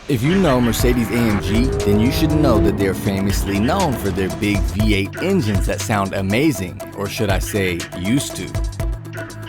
If you know Mercedes AMG, then you should know that they're famously known for their big V8 engines that sound amazing, or should I say, used to.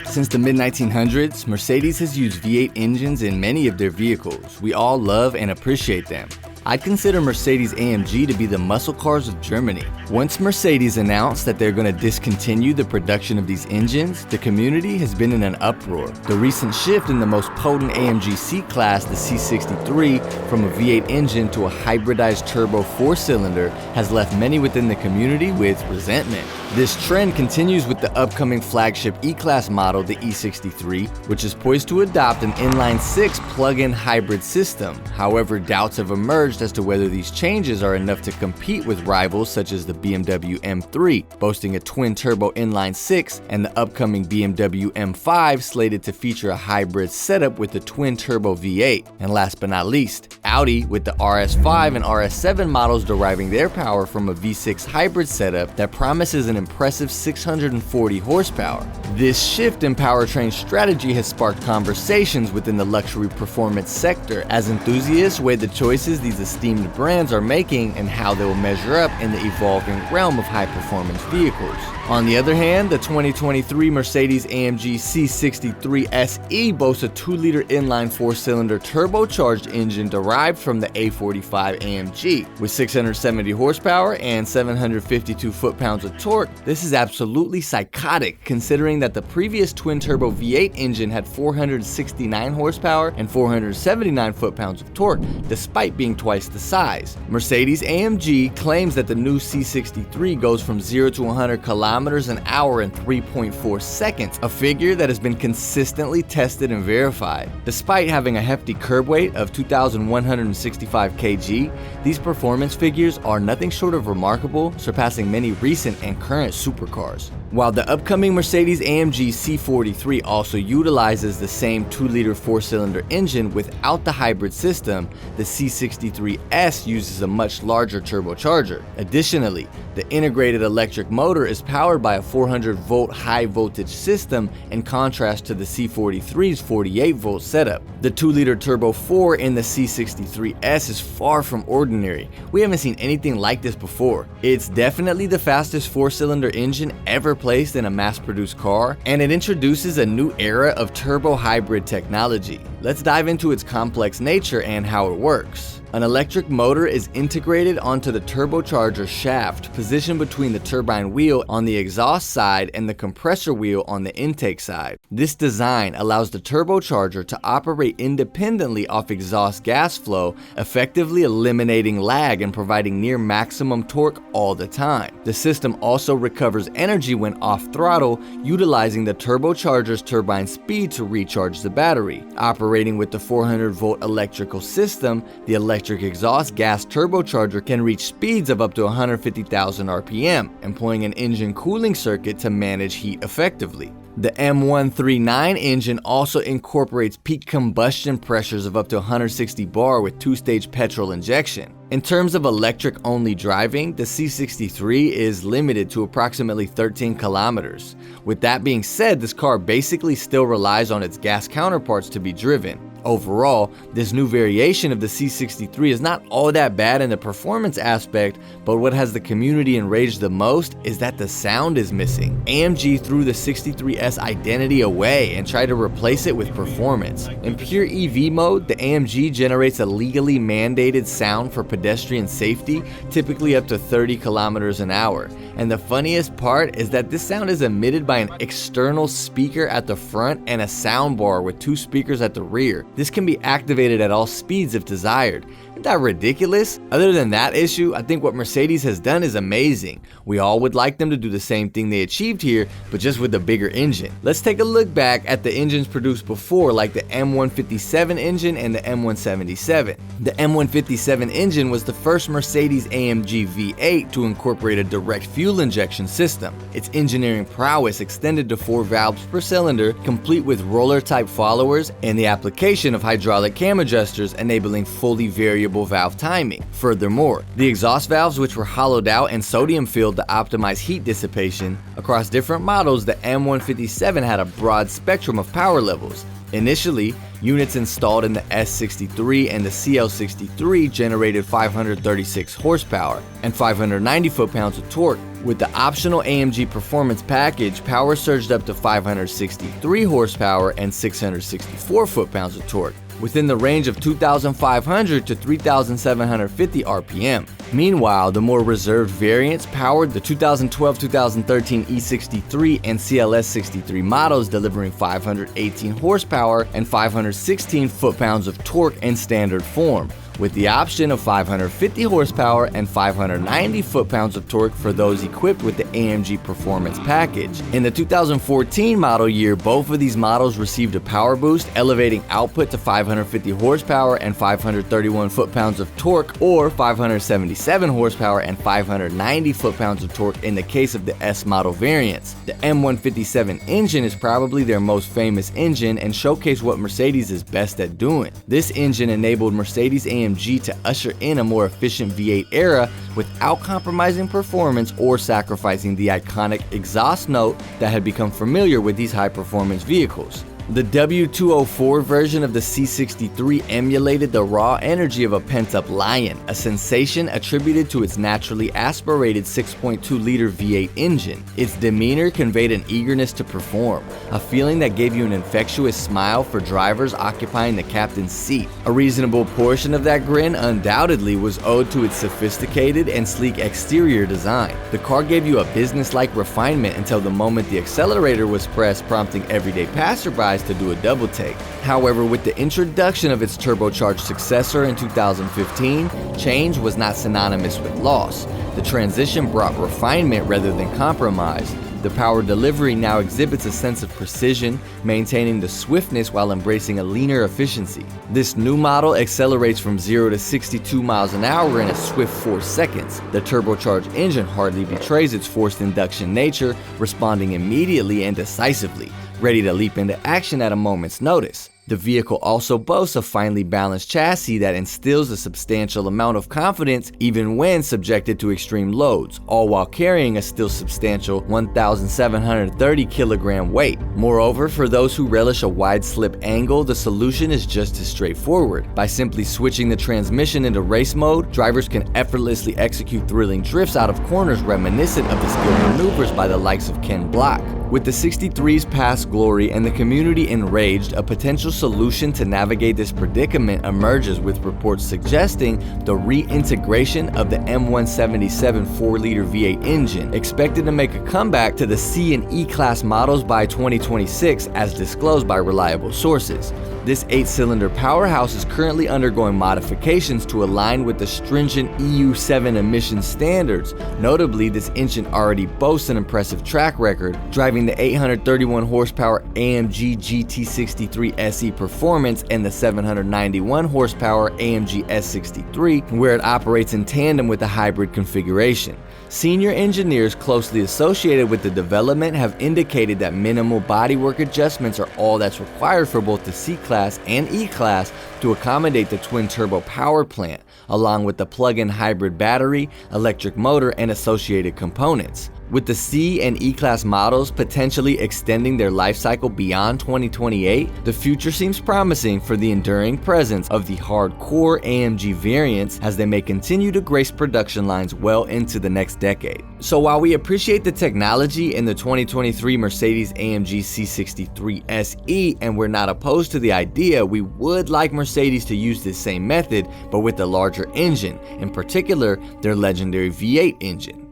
Since the mid-1900s, Mercedes has used V8 engines in many of their vehicles. We all love and appreciate them. I'd consider Mercedes AMG to be the muscle cars of Germany. Once Mercedes announced that they're going to discontinue the production of these engines, the community has been in an uproar. The recent shift in the most potent AMG C-class, the C63, from a V8 engine to a hybridized turbo 4-cylinder has left many within the community with resentment. This trend continues with the upcoming flagship E-class model, the E63, which is poised to adopt an inline-6 plug-in hybrid system. However, doubts have emerged as to whether these changes are enough to compete with rivals such as the BMW M3, boasting a twin-turbo inline-6, and the upcoming BMW M5, slated to feature a hybrid setup with the twin-turbo V8. And last but not least, Audi, with the RS5 and RS7 models deriving their power from a V6 hybrid setup that promises an impressive 640 horsepower. This shift in powertrain strategy has sparked conversations within the luxury performance sector as enthusiasts weigh the choices these esteemed brands are making and how they will measure up in the evolving realm of high-performance vehicles. On the other hand, the 2023 Mercedes AMG C63 SE boasts a 2-liter inline 4-cylinder turbocharged engine derived from the A45 AMG. With 670 horsepower and 752 foot-pounds of torque, this is absolutely psychotic considering that the previous twin-turbo V8 engine had 469 horsepower and 479 foot-pounds of torque, despite being twice the size. Mercedes AMG claims that the new C63 goes from 0 to 100 kilometers an hour in 3.4 seconds, a figure that has been consistently tested and verified. Despite having a hefty curb weight of 2,165 kg, these performance figures are nothing short of remarkable, surpassing many recent and current supercars. While the upcoming Mercedes AMG C43 also utilizes the same 2-liter 4-cylinder engine without the hybrid system, the C63S uses a much larger turbocharger. Additionally, the integrated electric motor is powered by a 400-volt high-voltage system in contrast to the C43's 48-volt setup. The 2-liter Turbo 4 in the C63S is far from ordinary. We haven't seen anything like this before. It's definitely the fastest 4-cylinder engine ever placed in a mass-produced car, and it introduces a new era of turbo hybrid technology. Let's dive into its complex nature and how it works. An electric motor is integrated onto the turbocharger shaft, positioned between the turbine wheel on the exhaust side and the compressor wheel on the intake side. This design allows the turbocharger to operate independently off exhaust gas flow, effectively eliminating lag and providing near maximum torque all the time. The system also recovers energy when off throttle, utilizing the turbocharger's turbine speed to recharge the battery. Operating with the 400-volt electrical system, the electric exhaust gas turbocharger can reach speeds of up to 150,000 RPM, employing an engine cooling circuit to manage heat effectively. The M139 engine also incorporates peak combustion pressures of up to 160 bar with 2-stage petrol injection. In terms of electric-only driving, the C63 is limited to approximately 13 kilometers. With that being said, this car basically still relies on its gas counterparts to be driven. Overall, this new variation of the C63 is not all that bad in the performance aspect, but what has the community enraged the most is that the sound is missing. AMG threw the 63S identity away and tried to replace it with performance. In pure EV mode, the AMG generates a legally mandated sound for pedestrian safety, typically up to 30 kilometers an hour. And the funniest part is that this sound is emitted by an external speaker at the front and a sound bar with 2 speakers at the rear. This can be activated at all speeds if desired. Isn't that ridiculous? Other than that issue, I think what Mercedes has done is amazing. We all would like them to do the same thing they achieved here, but just with a bigger engine. Let's take a look back at the engines produced before, like the M157 engine and the M177. The M157 engine was the first Mercedes AMG V8 to incorporate a direct fuel injection system. Its engineering prowess extended to 4 valves per cylinder, complete with roller-type followers and the application of hydraulic cam adjusters, enabling fully variable valve timing. Furthermore, the exhaust valves, which were hollowed out and sodium filled to optimize heat dissipation. Across different models, the M157 had a broad spectrum of power levels. Initially, Units installed in the S63 and the CL63 generated 536 horsepower and 590 foot-pounds of torque. With the optional AMG Performance package, power surged up to 563 horsepower and 664 foot-pounds of torque, within the range of 2,500 to 3,750 RPM. Meanwhile, the more reserved variants powered the 2012-2013 E63 and CLS63 models, delivering 518 horsepower and 516 foot-pounds of torque in standard form, with the option of 550 horsepower and 590 foot-pounds of torque for those equipped with the AMG Performance package. In the 2014 model year, both of these models received a power boost, elevating output to 550 horsepower and 531 foot-pounds of torque, or 577 horsepower and 590 foot-pounds of torque in the case of the S model variants. The M157 engine is probably their most famous engine and showcased what Mercedes is best at doing. This engine enabled Mercedes AMG to usher in a more efficient V8 era without compromising performance or sacrificing the iconic exhaust note that had become familiar with these high-performance vehicles. The W204 version of the C63 emulated the raw energy of a pent-up lion, a sensation attributed to its naturally aspirated 6.2-liter V8 engine. Its demeanor conveyed an eagerness to perform, a feeling that gave you an infectious smile for drivers occupying the captain's seat. A reasonable portion of that grin undoubtedly was owed to its sophisticated and sleek exterior design. The car gave you a business-like refinement until the moment the accelerator was pressed, prompting everyday passersby to do a double take. However, with the introduction of its turbocharged successor in 2015, change was not synonymous with loss. The transition brought refinement rather than compromise. The power delivery now exhibits a sense of precision, maintaining the swiftness while embracing a leaner efficiency. This new model accelerates from 0 to 62 miles an hour in a swift 4 seconds. The turbocharged engine hardly betrays its forced induction nature, responding immediately and decisively, ready to leap into action at a moment's notice. The vehicle also boasts a finely balanced chassis that instills a substantial amount of confidence even when subjected to extreme loads, all while carrying a still substantial 1,730 kilogram weight. Moreover, for those who relish a wide slip angle, the solution is just as straightforward. By simply switching the transmission into race mode, drivers can effortlessly execute thrilling drifts out of corners reminiscent of the skilled maneuvers by the likes of Ken Block. With the 63's past glory and the community enraged, a potential solution to navigate this predicament emerges, with reports suggesting the reintegration of the M177 4-liter V8 engine, expected to make a comeback to the C and E-class models by 2026, as disclosed by reliable sources. This 8-cylinder powerhouse is currently undergoing modifications to align with the stringent EU7 emission standards. Notably, this engine already boasts an impressive track record, driving the 831 horsepower AMG GT63 SE Performance and the 791 horsepower AMG S63, where it operates in tandem with the hybrid configuration. Senior engineers closely associated with the development have indicated that minimal bodywork adjustments are all that's required for both the C-class and E-class to accommodate the twin-turbo power plant, along with the plug-in hybrid battery, electric motor, and associated components. With the C and E-class models potentially extending their life cycle beyond 2028, the future seems promising for the enduring presence of the hardcore AMG variants, as they may continue to grace production lines well into the next decade. So while we appreciate the technology in the 2023 Mercedes AMG C63 SE, and we're not opposed to the idea, we would like Mercedes to use this same method, but with a larger engine, in particular their legendary V8 engine.